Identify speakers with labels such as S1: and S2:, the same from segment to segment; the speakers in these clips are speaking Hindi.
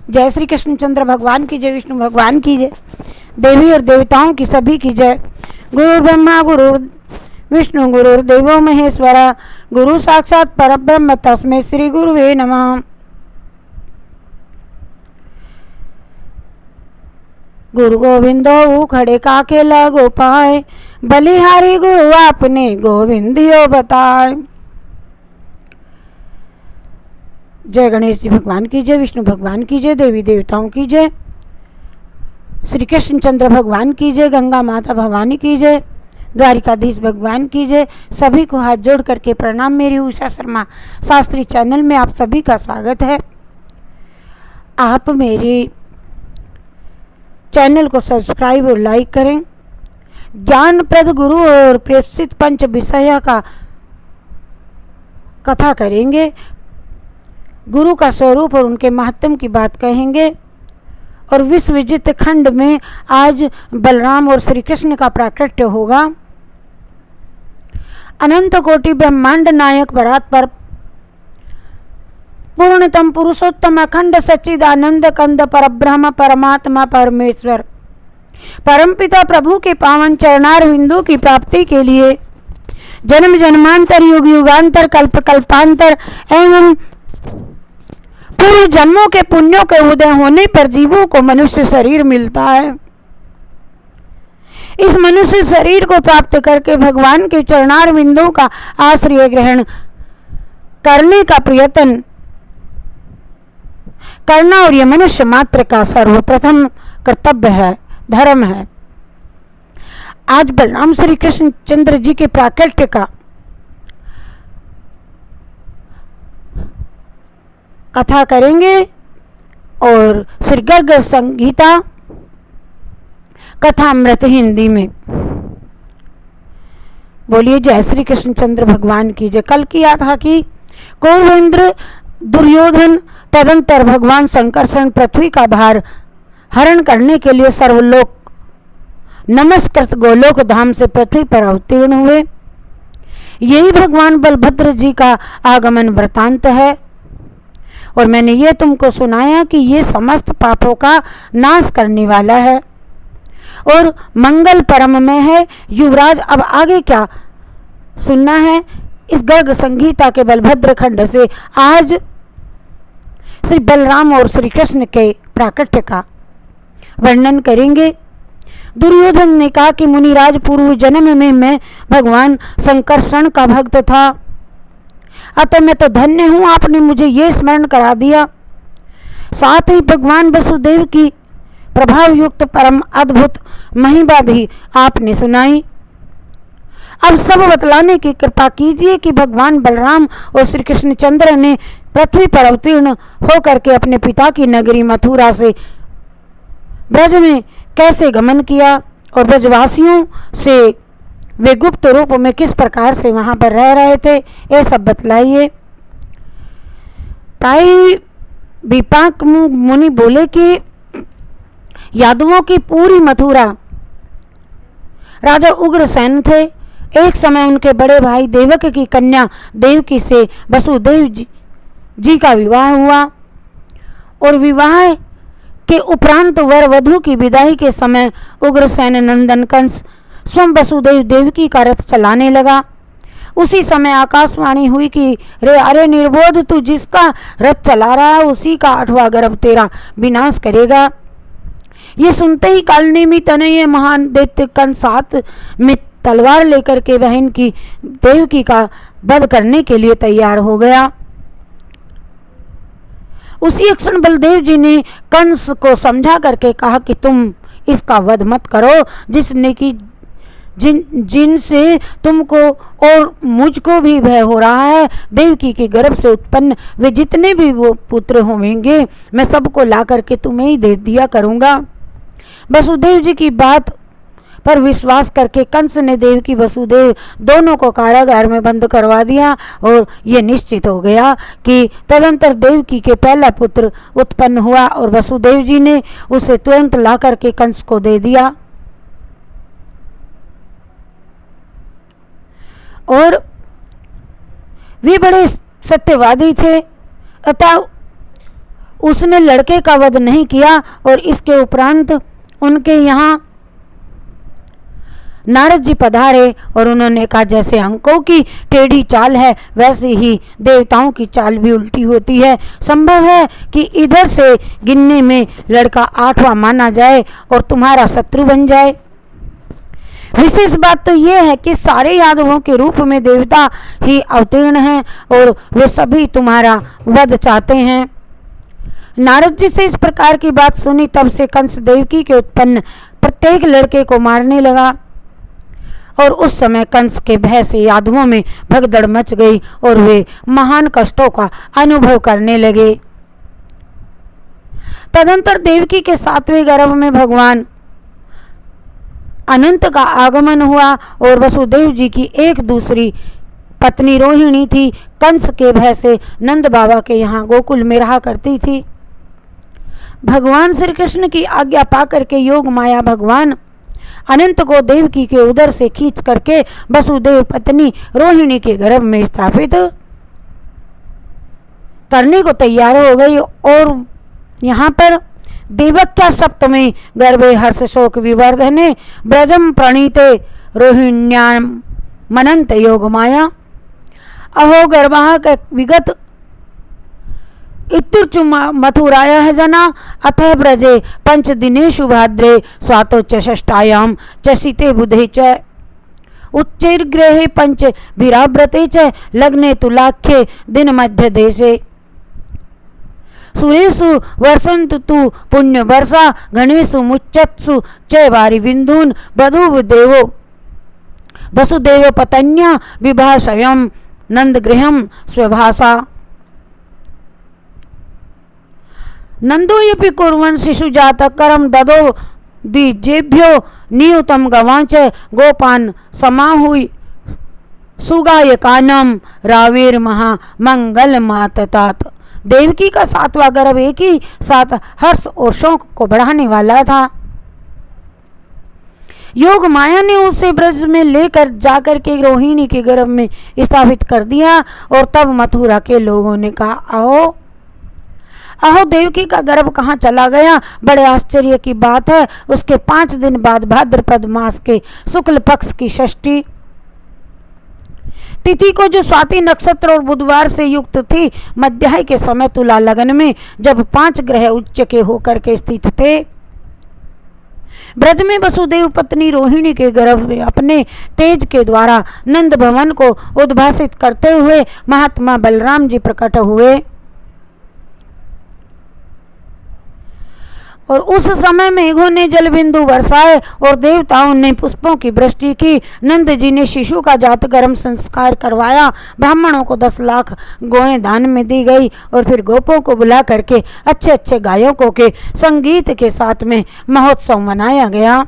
S1: जय श्री कृष्णचंद्र भगवान की जय, विष्णु भगवान की जय, देवी और देवताओं की सभी की जय। गुरु ब्रह्मा गुरु विष्णु गुरुर्देवो महेश्वरा, गुरु साक्षात परब्रह्म तस्मै श्री गुरुवे नमः। गुरु गोविंदो खड़े काके लगो पाए, बलिहारी गुरु आपने गोविंदियो बताए। जय गणेश जी भगवान की जय, विष्णु भगवान की जय, देवी देवताओं की जय, श्री कृष्णचंद्र भगवान की जय, गंगा माता भवानी की जय, द्वारिकाधीश भगवान की जय। सभी को हाथ जोड़ करके प्रणाम। मेरी उषा शर्मा शास्त्री चैनल में आप सभी का स्वागत है। आप मेरे चैनल को सब्सक्राइब और लाइक करें। ज्ञानप्रद गुरु और प्रेषित पंच विषय का कथा करेंगे। गुरु का स्वरूप और उनके महत्व की बात कहेंगे। और विश्व विजित खंड में आज बलराम और श्री कृष्ण का प्राकट्य होगा। अनंत कोटि ब्रह्मांड नायक परात पर पूर्णतम पुरुषोत्तम अखंड सच्चिदानंद कंद परब्रह्म परमात्मा परमेश्वर परमपिता प्रभु के पावन चरणार बिंदु की प्राप्ति के लिए जन्म जन्मांतर युग युगांतर कल्प कल्पांतर एवं पूर्व जन्मों के पुण्यों के उदय होने पर जीवों को मनुष्य शरीर मिलता है। इस मनुष्य शरीर को प्राप्त करके भगवान के चरणार बिंदु का आश्रय ग्रहण करने का प्रयत्न करना और यह मनुष्य मात्र का सर्वप्रथम कर्तव्य है, धर्म है। आज बलराम श्री कृष्ण चंद्र जी के प्राकट्य का कथा करेंगे और श्री गर्ग संगीता कथामृत हिंदी में। बोलिए जय श्री कृष्णचंद्र भगवान की जय। कल किया था कि कौरवेंद्र दुर्योधन तदंतर भगवान संकर्षण पृथ्वी का भार हरण करने के लिए सर्वलोक नमस्कृत गोलोक धाम से पृथ्वी पर अवतीर्ण हुए। यही भगवान बलभद्र जी का आगमन वृतांत है। और मैंने ये तुमको सुनाया कि ये समस्त पापों का नाश करने वाला है और मंगल परम में है। युवराज अब आगे क्या सुनना है इस गर्ग संगीता के बलभद्र खंड से। आज श्री बलराम और श्री कृष्ण के प्राकट्य का वर्णन करेंगे। दुर्योधन ने कहा कि मुनिराज पूर्व जन्म में मैं भगवान संकर्षण का भक्त था, अतः मैं तो धन्य हूँ, आपने मुझे ये स्मरण करा दिया। साथ ही भगवान वसुदेव की प्रभाव युक्त परम अद्भुत महिमा भी आपने सुनाई। अब सब बतलाने की कृपा कीजिए कि भगवान बलराम और श्री कृष्णचंद्र ने पृथ्वी पर अवतीर्ण होकर के अपने पिता की नगरी मथुरा से ब्रज में कैसे गमन किया और ब्रजवासियों से वे गुप्त रूप में किस प्रकार से वहां पर रह रहे थे, ये सब बतलाइए। प्राय विपाक मुनि बोले कि यादवों की पूरी मथुरा राजा उग्रसेन थे। एक समय उनके बड़े भाई देवक की कन्या देवकी से वसुदेव जी का विवाह हुआ और विवाह के उपरांत वर वधु की विदाई के समय उग्रसेन नंदन कंस स्वयं वसुदेव देवकी का रथ चलाने लगा। उसी समय आकाशवाणी हुई कि रे अरे निर्बोध, तू जिसका रथ चला रहा है उसी का 8वां गर्भ तेरा विनाश करेगा। ये सुनते ही कालनेमी तनय महान दैत्य कंस हाथ में तलवार लेकर के बहन की देवकी का वध करने के लिए तैयार हो गया। उसी क्षण बलदेव जी ने कंस को समझा करके कहा कि तुम इसका वध मत करो, जिसने कि जिनसे तुमको और मुझको भी भय हो रहा है। देवकी के गर्भ से उत्पन्न वे जितने भी वो पुत्र होंगे मैं सबको ला करके तुम्हें ही दे दिया करूँगा। वसुदेव जी की बात पर विश्वास करके कंस ने देवकी वसुदेव दोनों को कारागार में बंद करवा दिया और ये निश्चित हो गया कि तदंतर देवकी के पहला पुत्र उत्पन्न हुआ और वसुदेव जी ने उसे तुरंत ला करके कंस को दे दिया। और वे बड़े सत्यवादी थे, अतः उसने लड़के का वध नहीं किया और इसके उपरांत उनके यहाँ नारद जी पधारे और उन्होंने कहा जैसे अंकों की टेढ़ी चाल है वैसे ही देवताओं की चाल भी उल्टी होती है। संभव है कि इधर से गिनने में लड़का 8वां माना जाए और तुम्हारा शत्रु बन जाए। विशेष बात तो यह है कि सारे यादवों के रूप में देवता ही अवतीर्ण हैं और वे सभी तुम्हारा वध चाहते हैं। नारद जी से इस प्रकार की बात सुनी तब से कंस देवकी के उत्पन्न प्रत्येक लड़के को मारने लगा और उस समय कंस के भय से यादवों में भगदड़ मच गई और वे महान कष्टों का अनुभव करने लगे। तदंतर देवकी के 7वें गर्भ में भगवान अनंत का आगमन हुआ और वसुदेव जी की एक दूसरी पत्नी रोहिणी थी। कंस के भय से नंद बाबा के यहाँ गोकुल में रहा करती थी। भगवान श्री कृष्ण की आज्ञा पाकर के योग माया भगवान अनंत को देवकी के उदर से खींच करके वसुदेव पत्नी रोहिणी के गर्भ में स्थापित करने को तैयार हो गई और यहाँ पर देवक्या सप्तमी गर्भे हर्ष शोक विवर्धने ब्रजम प्रणीते रोहिण्याम मनंत योग माया अहो गर्भः विगत इत्युर्चु मथुरायः जना अतः ब्रजे पंचदिनेषु भाद्रे स्वातो च षष्ठायां च शीते बुधे च उच्चैर्गृहे पंच भिराव्रते च लग्ने तुलाख्ये दिन मध्य देशे सुरेषु वर्षन्तु तु पुण्य वर्षा गणेषु मुच्चत्सु च वारि बिन्दून् वधूदेवो वसुदेव पत्न्या विभाषयं नंदगृहं स्वभाषा नंदोयपि कुर्वन् शिशुजातकरं ददो द्विजेभ्यो नियुतं गवांच गोपान् समाहुय सुगायकानां रावेर महा मंगल माततात। देवकी का 7वां गर्भ एक ही साथ हर्ष और शोक को बढ़ाने वाला था। योग माया ने उसे ब्रज में लेकर जाकर के रोहिणी के गर्भ में स्थापित कर दिया और तब मथुरा के लोगों ने कहा आओ अहो देवकी का गर्भ कहाँ चला गया। बड़े आश्चर्य की बात है। उसके 5 दिन बाद भाद्रपद मास के शुक्ल पक्ष की षष्ठी तिथि को जो स्वाति नक्षत्र और बुधवार से युक्त थी मध्याह्न के समय तुला लगन में जब 5 ग्रह उच्च के होकर के स्थित थे ब्रज में वसुदेव पत्नी रोहिणी के गर्भ में अपने तेज के द्वारा नंद भवन को उद्भासित करते हुए महात्मा बलराम जी प्रकट हुए और उस समय मेघों ने जल बिंदु बरसाए और देवताओं ने पुष्पों की वृष्टि की। नंद जी ने शिशु का जातकर्म संस्कार करवाया। ब्राह्मणों को 10 लाख गोएं दान में दी गई और फिर गोपों को बुला करके अच्छे अच्छे गायकों के संगीत के साथ में महोत्सव मनाया गया।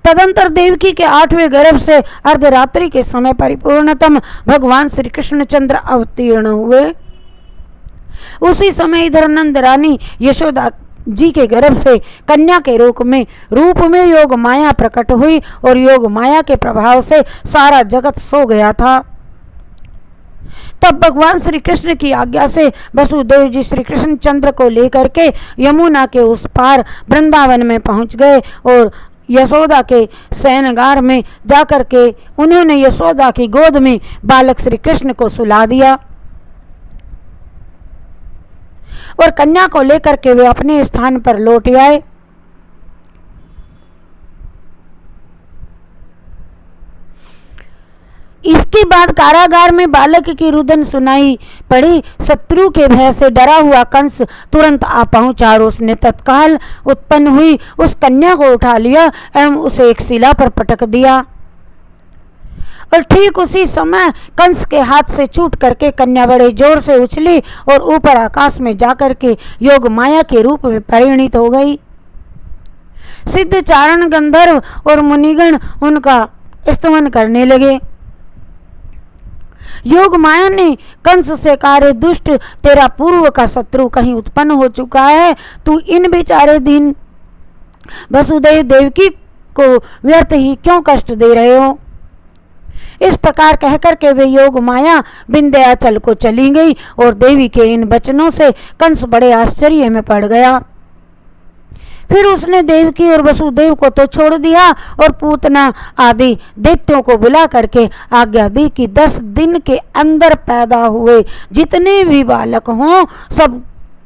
S1: तदंतर देवकी के 8वें गर्भ से अर्धरात्रि के समय परिपूर्णतम भगवान श्री कृष्णचंद्र अवतीर्ण हुए। उसी समय इधर नंद रानी यशोदा जी के गर्भ से कन्या के रूप में योग माया प्रकट हुई और योग माया के प्रभाव से सारा जगत सो गया था। तब भगवान श्री कृष्ण की आज्ञा से वसुदेव जी श्री कृष्ण चंद्र को लेकर के यमुना के उस पार वृंदावन में पहुंच गए और यशोदा के शयनगार में जाकर के उन्होंने यशोदा की गोद में बालक श्री कृष्ण को सुला दिया और कन्या को लेकर के वे अपने स्थान पर लौट आए। इसके बाद कारागार में बालक की रुदन सुनाई पड़ी। शत्रु के भय से डरा हुआ कंस तुरंत आ पहुंचा और उसने तत्काल उत्पन्न हुई उस कन्या को उठा लिया एवं उसे एक शिला पर पटक दिया और ठीक उसी समय कंस के हाथ से छूट करके कन्या बड़े जोर से उछली और ऊपर आकाश में जाकर के योग माया के रूप में परिणित हो गई। सिद्ध चारण गंधर्व और मुनिगण उनका स्तवन करने लगे। योग माया ने कंस से कहा रे दुष्ट, तेरा पूर्व का शत्रु कहीं उत्पन्न हो चुका है। तू इन बेचारे दिन वसुदेव देवकी को व्यर्थ ही क्यों कष्ट दे रहे हो। इस प्रकार कहकर के वे योग माया विंध्याचल को चली गई और देवी के इन वचनों से कंस बड़े आश्चर्य में पड़ गया। फिर उसने देवकी और वसुदेव को तो छोड़ दिया और पूतना आदि दैत्यों को बुला करके आज्ञा दी कि 10 दिन के अंदर पैदा हुए जितने भी बालक हों सब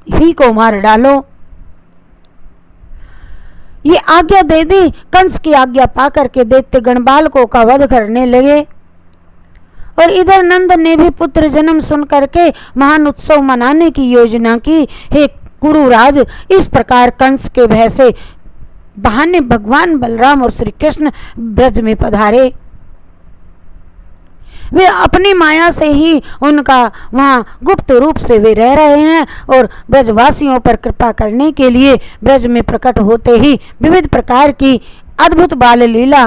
S1: ही को मार डालो। ये आज्ञा दे दी। कंस की आज्ञा पाकर के दैत्य गण बालकों का वध करने लगे और इधर नंद ने भी पुत्र जन्म सुन करके महान उत्सव मनाने की योजना की। हे कुरुराज, इस प्रकार कंस के भय से बहाने भगवान बलराम और श्री कृष्ण ब्रज में पधारे। वे अपनी माया से ही उनका वहाँ गुप्त रूप से वे रह रहे हैं और ब्रजवासियों पर कृपा करने के लिए ब्रज में प्रकट होते ही विविध प्रकार की अद्भुत बाल लीला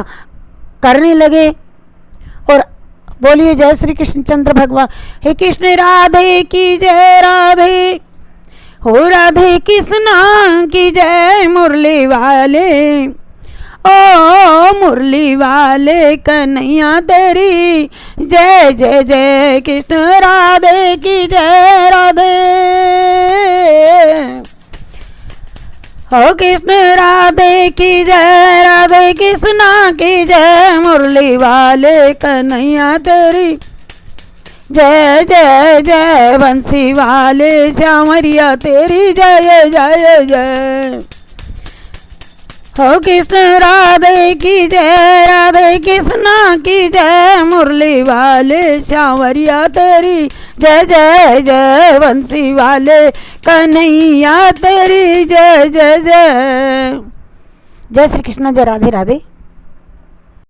S1: करने लगे। और बोलिए जय श्री कृष्ण चंद्र भगवान। हे कृष्ण राधे की जय, राधे हो राधे कृष्णा की जय, मुरली वाले ओ मुरली वाले कन्हैया तेरी जय जय जय। कृष्ण राधे की जय, राधे हो कृष्ण राधे की जय, राधे कृष्णा की जय, मुरली वाले कन्हैया तेरी जय जय जय। बंसी वाले श्यामरिया तेरी जय जय जय। हो कृष्ण राधे की जय, राधे कृष्णा की जय, मुरली वाले श्यामरिया तेरी जय जय जय। बंसी वाले कन्हैया तेरी जय जय जय। जय श्री कृष्ण, जय राधे राधे।